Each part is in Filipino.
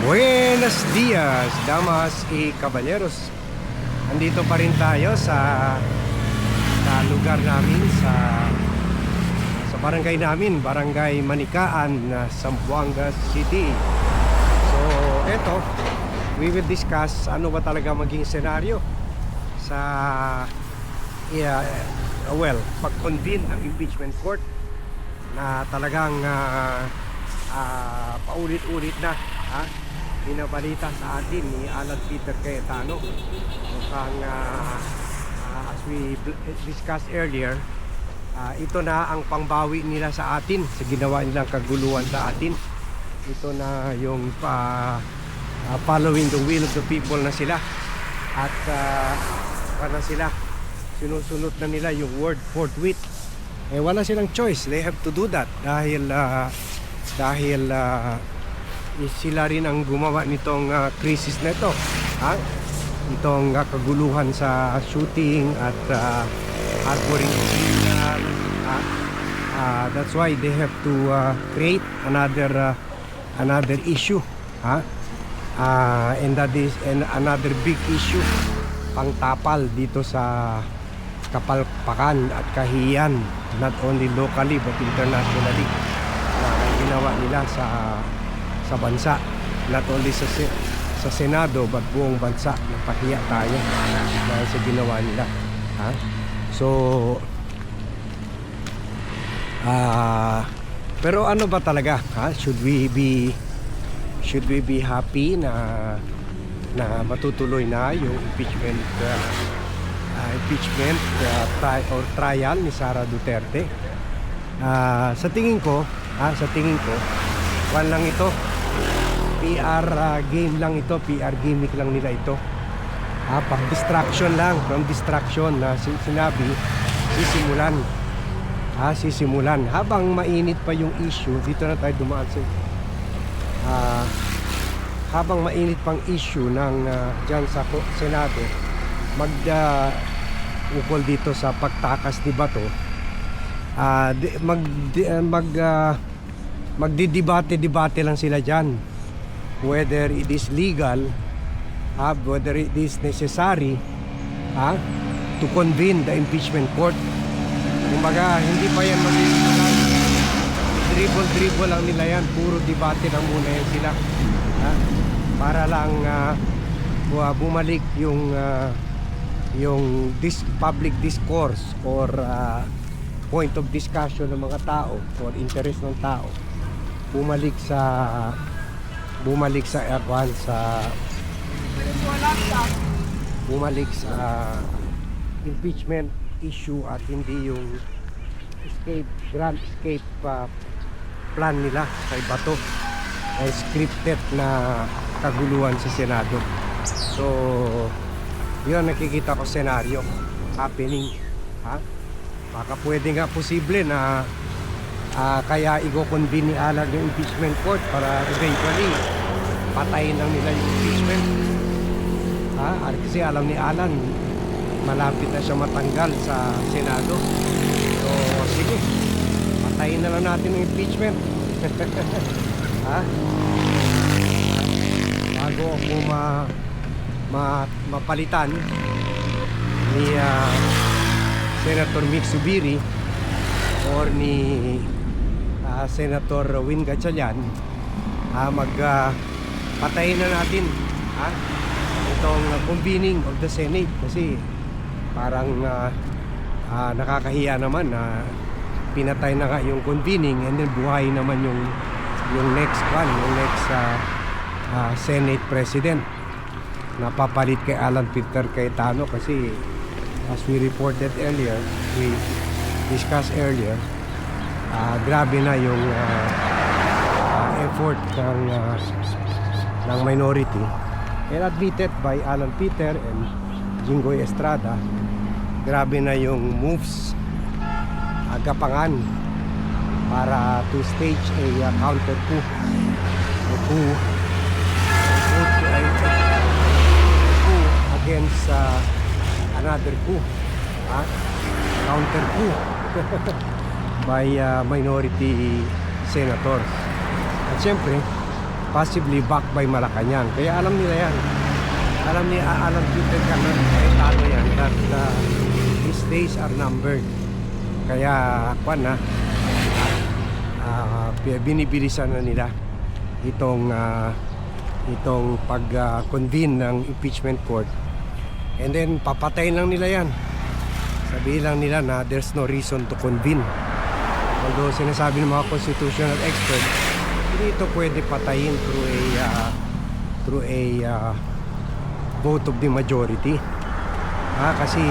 Buenos dias, damas y caballeros. Andito pa rin tayo sa lugar namin, sa barangay namin, Barangay Manikaan, Zamboanga City. So, eto, we will discuss ano ba talaga maging senaryo sa pag-convene ng impeachment court na talagang paulit-ulit na binabalita sa atin ni Alan Peter Cayetano. Mukhang as we discussed earlier, ito na ang pangbawi nila sa atin sa ginawa nilang kaguluhan sa atin. Ito na yung following the will of the people na sila, at para sila sinusunod na nila yung word forthwith. Wala silang choice, they have to do that dahil sila rin ang gumawa nitong krisis na ito, itong kaguluhan sa shooting at harboring criminal. That's why they have to create another issue, and that is another big issue, pangtapal dito sa kapalpakan at kahiyan, not only locally but internationally, na ginawa nila sa bansa, not only sa Senado but buong bansa. Napahiya tayo dahil sa ginawa nila, so pero ano ba talaga, should we be happy na matutuloy na yung impeachment trial ni Sara Duterte? Sa tingin ko one lang ito, PR game lang ito, PR gimmick lang nila ito, pang distraction lang, from distraction na sinabi sisimulan habang mainit pa yung issue. Dito na tayo dumaan sa habang mainit pang issue ng dyan sa Senado, ukol dito sa pagtakas ni Bato, magdidebate lang sila dyan, whether it is legal, whether it is necessary to convene the impeachment court. Kumbaga, hindi pa yan magdidebate, dribble lang nila yan, puro debate lang muna yan sila, para lang bumalik yung public discourse or point of discussion ng mga tao or interest ng tao, bumalik sa impeachment issue at hindi yung grand escape plan nila kay Bato, ay scripted na kaguluhan sa Senado. So yun, nakikita ko senaryo happening, baka pwede nga posible na kaya i-convene ni Alan yung impeachment court para eventually patayin lang nila yung impeachment, kasi alam ni Alan malapit na siya matanggal sa Senado. So sige, patayin na lang natin yung impeachment. Bago ako mapalitan ni Senator Mick Zubiri or ni Senator Win Gatchalian, patayin na natin itong convening of the Senate, kasi parang nakakahiya naman na pinatay na nga yung convening and then buhay naman yung next Senate President na papalit kay Alan Peter Cayetano. Kasi as we reported earlier, we discussed earlier, grabe na yung effort ng minority, and admitted by Alan Peter and Jinggoy Estrada. Grabe na yung moves, agapangan para to stage a counter coup against another coup, counter coup by minority senators. At syempre, possibly backed by Malacanang. Kaya alam nila yan. Alam Peter Cayetano yan that his days are numbered. Kaya binibilisan na nila itong pag-convene ng impeachment court. And then papatayin lang nila yan. Sabihin lang nila na there's no reason to convene. Although sinasabi ng mga constitutional experts, hindi ito pwede patayin through a vote of the majority. Kasi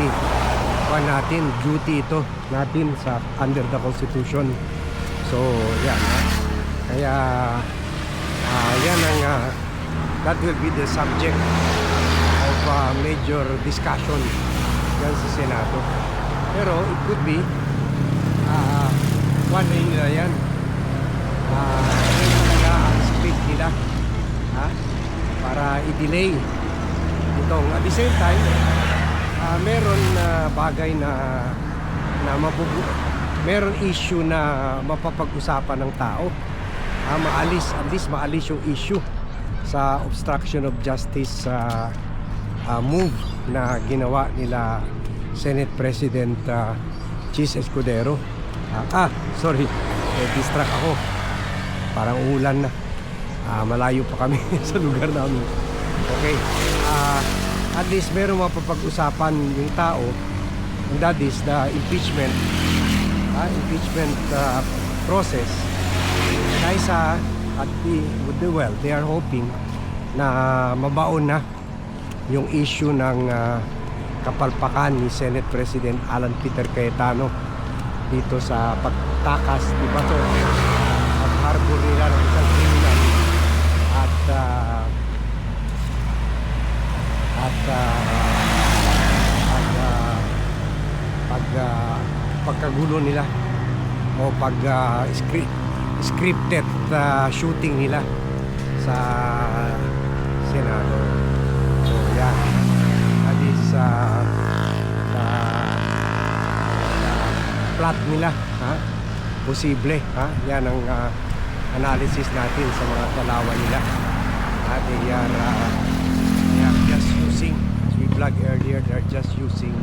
natin, duty ito natin sa under the Constitution. So yan. Kaya yan ang that will be the subject of major discussion yan sa Senado. Pero it could be one rin nila yan. Ang split nila para i-delay itong. At the same time, meron bagay na meron issue na mapapag-usapan ng tao. At least maalis yung issue sa obstruction of justice move na ginawa nila Senate President Chis Escudero. Sorry, distract ako. Parang ulan na. Malayo pa kami sa lugar namin. Okay. At least meron mapapag-usapan yung tao, and that is the impeachment process. Kaysa they are hoping na mabaon na yung issue ng kapalpakan ni Senate President Alan Peter Cayetano dito sa pagtakas di ba to at harbor nila ng isang criminal at pagkagulo nila o scripted shooting nila sa Senado. So yeah, that is the plot nila, posible, yan ang analysis natin sa mga dalawan nila. They are just using, as we vlog earlier, they are just using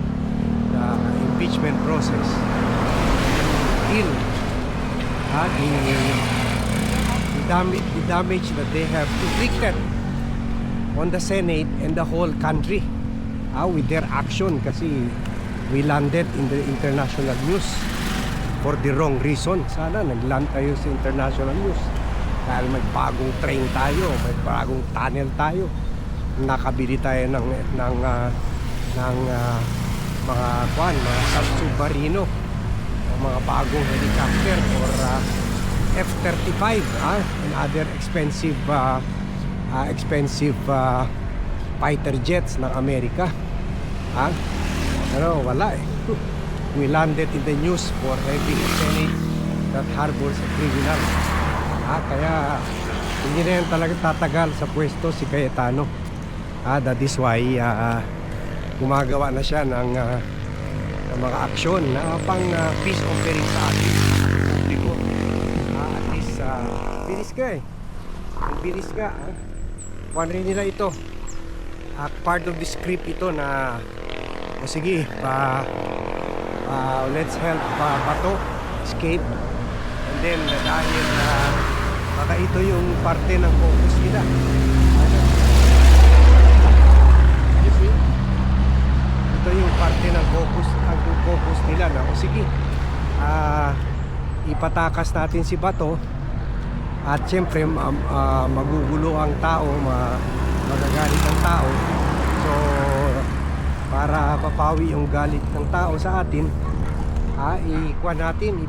the impeachment process till the damage that they have inflicted on the Senate and the whole country with their action, kasi we landed in the international news for the wrong reason. Sana nagland tayo sa international news dahil may bagong train tayo, may bagong tunnel tayo, nakabili tayo ng mga submarino, mga bagong helicopter or F-35 and other expensive fighter jets ng Amerika. Pero wala eh. We landed in the news for having a Senate that harbors a criminal. Kaya hindi na yan talaga tatagal sa pwesto si Cayetano. That is why gumagawa na siya ng mga aksyon na pang peace offering sa ating publiko. At least bilis ka eh. Bilis ka. Kuhan rin nila ito. Part of the script ito na sige, let's help Bato escape. And then dahil baka ito yung parte ng focus nila. You see? Ito yung parte ng focus nila na sige, ipatakas natin si Bato at syempre magugulo ang tao, magagalit ang tao. So para mapawi yung galit ng tao sa atin,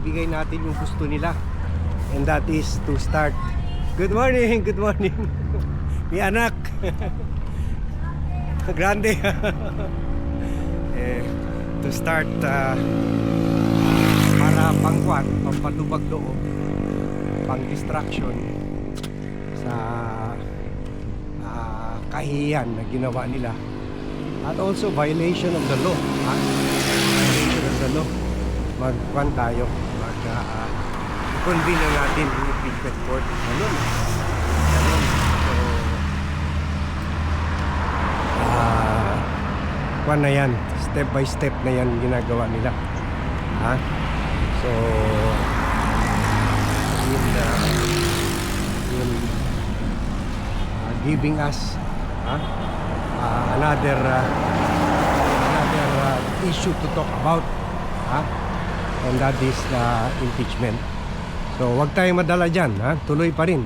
ibigay natin yung gusto nila, and that is to start. Good morning. May anak. Grande. To start para pampatubag loob, pang distraction sa kahihiyan na ginawa nila, at also violation of the law. Violation of the law. Magkuhan tayo, convene na natin yung impeachment court. Ganun. na yan, step by step na yan ginagawa nila. Ha? So yun, giving us another issue to talk about, and that is the impeachment. So wag tayong madala dyan, tuloy pa rin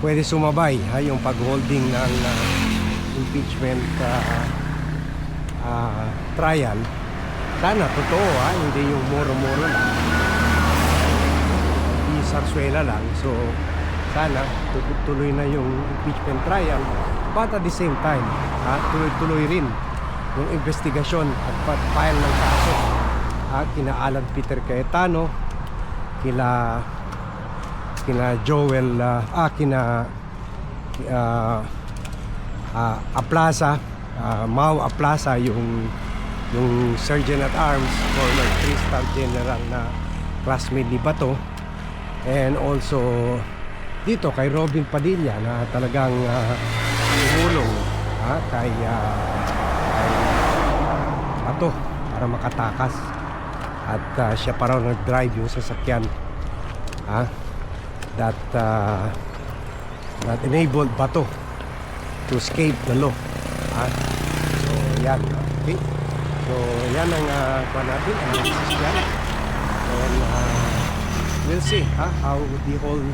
pwede sumabay yung pag-holding ng impeachment trial. Sana totoo, hindi yung moro-moro lang, hindi sarsuela lang. So sana tuloy na yung impeachment trial, but at the same time tuloy rin yung investigasyon at pag-file ng kaso kina Alan Peter Cayetano, kina Joel Aplaza, Mau Aplaza, yung Sergeant at Arms, former 3-star general na classmate ni Bato, and also dito kay Robin Padilla na talagang tumulong kay Bato para makatakas, at siya pa raw nag-drive yung sasakyan that enabled Bato to escape the law. So yan, okay. So yan ang natin, analysis yan, and we'll see how the whole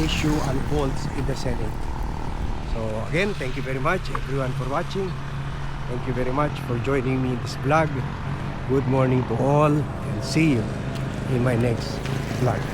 issue unfolds in the Senate. So again, thank you very much everyone for watching. Thank you very much for joining me in this vlog. Good morning to all, and see you in my next vlog.